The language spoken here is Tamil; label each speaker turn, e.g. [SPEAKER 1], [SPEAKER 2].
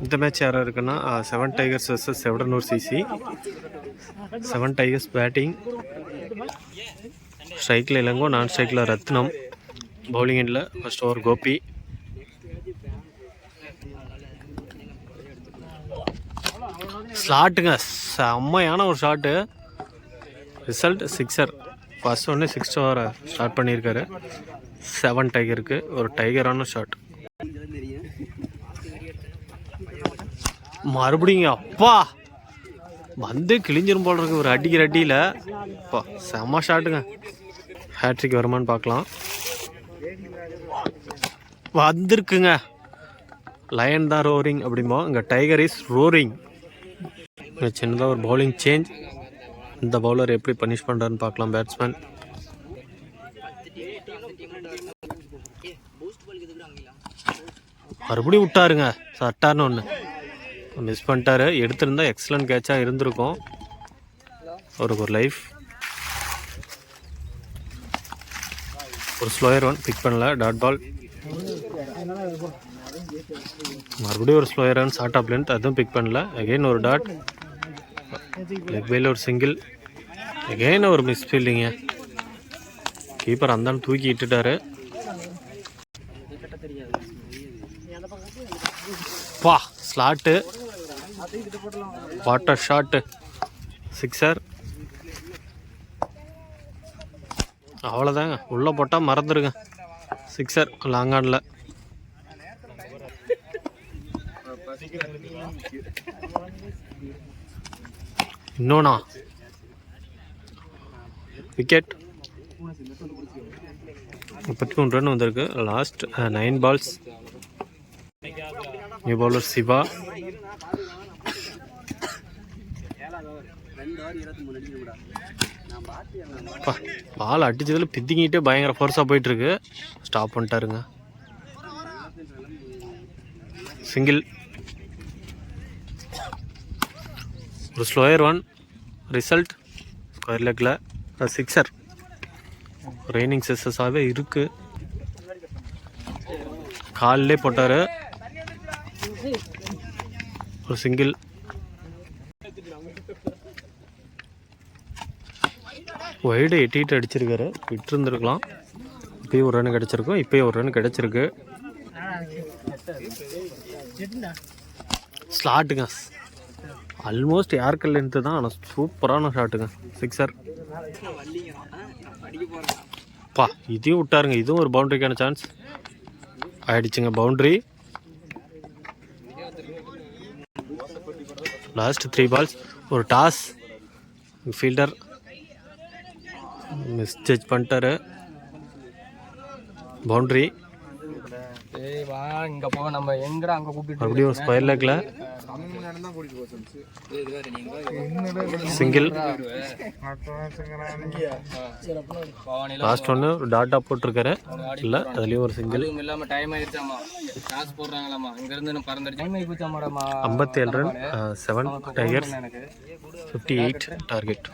[SPEAKER 1] இந்த மேட்ச் யாராக இருக்குன்னா 7 tigers vs 700 CC. 7 tigers batting. ஸ்ட்ரைக்கில் இளங்கோ, நான் ஸ்ட்ரைக்கில் ரத்னம். பவுலிங் எண்டில் ஃபர்ஸ்ட் ஓவர் கோபி. ஸ்லாட்டுங்க, செம்மையான ஒரு ஷாட்டு. Result sixer. ஃபர்ஸ்ட் ஒன்று 6 ஓவரை ஸ்டார்ட் பண்ணியிருக்காரு. 7 டைகருக்கு ஒரு டைகரான ஷாட். மறுபடியும் அப்பா வந்து கிழிஞ்சிரும் போல் இருக்கு ஒரு அடிக்கிற அடியில். அப்பா செம்ம ஷாட்டுங்க. ஹேட்ரிக் வருமானு பார்க்கலாம். வந்திருக்குங்க. லயன் தான் ரோரிங் அப்படிம்போ, இங்கே டைகர் இஸ் ரோரிங். சின்னதாக ஒரு பவுலிங் சேஞ்ச். இந்த பவுலர் எப்படி பனிஷ் பண்ணுறாருன்னு பார்க்கலாம். பேட்ஸ்மேன் மறுபடியும் விட்டாருங்க. சட்டார்னு ஒன்று மிஸ் பண்ணிட்டாரு. எடுத்திருந்தா எக்ஸலண்ட் கேட்சாக இருந்திருக்கும். அவருக்கு ஒரு லைஃப். ஒரு ஸ்லோயர் ஒன் பிக் பண்ணல. Dot ball. மறுபடியும் ஒரு slower one short of length, அதுவும் பிக் பண்ணல. அகெயின் ஒரு டாட். லெக் பையில் ஒரு சிங்கிள். அகெயின் ஒரு மிஸ் ஃபீல்டிங்க. கீப்பர் அந்தாலும் தூக்கி இட்டுட்டாரு. பா ஸ்லாட்டு. Water shot. சிக்ஸர். அவ்வளோதாங்க. உள்ளே போட்டால் மறந்துடுங்க. சிக்ஸர் லாங்கானில். இன்னொன்னா விக்கெட். 33 ரன் வந்திருக்கு. Last 9 balls. New bowler Shiva. Ball அடிச்சதில் பித்திங்கிட்டே பயங்கர ஃபோர்ஸாக போயிட்டுருக்கு. ஸ்டாப் பண்ணிட்டாருங்க. சிங்கிள். ஒரு ஸ்லோயர் ஒன். ரிசல்ட் ஸ்கொயர் லெக்கில் சிக்ஸர். ரெய்னிங் செஸ்ஸஸாகவே இருக்குது. காலிலே போட்டார். ஒரு சிங்கிள். வைடு எட்டிட்டு அடிச்சிருக்காரு. விட்டுருந்துருக்கலாம். இப்போயும் ஒரு ரன் கிடச்சிருக்கும். இப்போயும் ஒரு ரன் கிடச்சிருக்கு. ஸ்லாட்டுங்க. ஆல்மோஸ்ட் ஏர்கல் லென்த்து தான், ஆனால் சூப்பரான ஷாட்டுங்க. சிக்ஸர். பா இதையும் விட்டாருங்க. இதுவும் ஒரு பவுண்ட்ரிக்கான சான்ஸ் ஆயிடுச்சுங்க. பவுண்ட்ரி. Last 3 balls. ஒரு டாஸ். ஃபீல்டர் மிஸ்டேக் பண்ணிட்டாரு. பவுண்ட்ரி. மறுபடியும் ஒரு ஸ்கொயர் லெக்கில் சிங்கிள். லாஸ்ட் ஒன்று ஒரு டாட்டா போட்டிருக்காரு. இல்லை அதுலேயும் ஒரு சிங்கிள். 57 ரன். 7 tigers 58 target.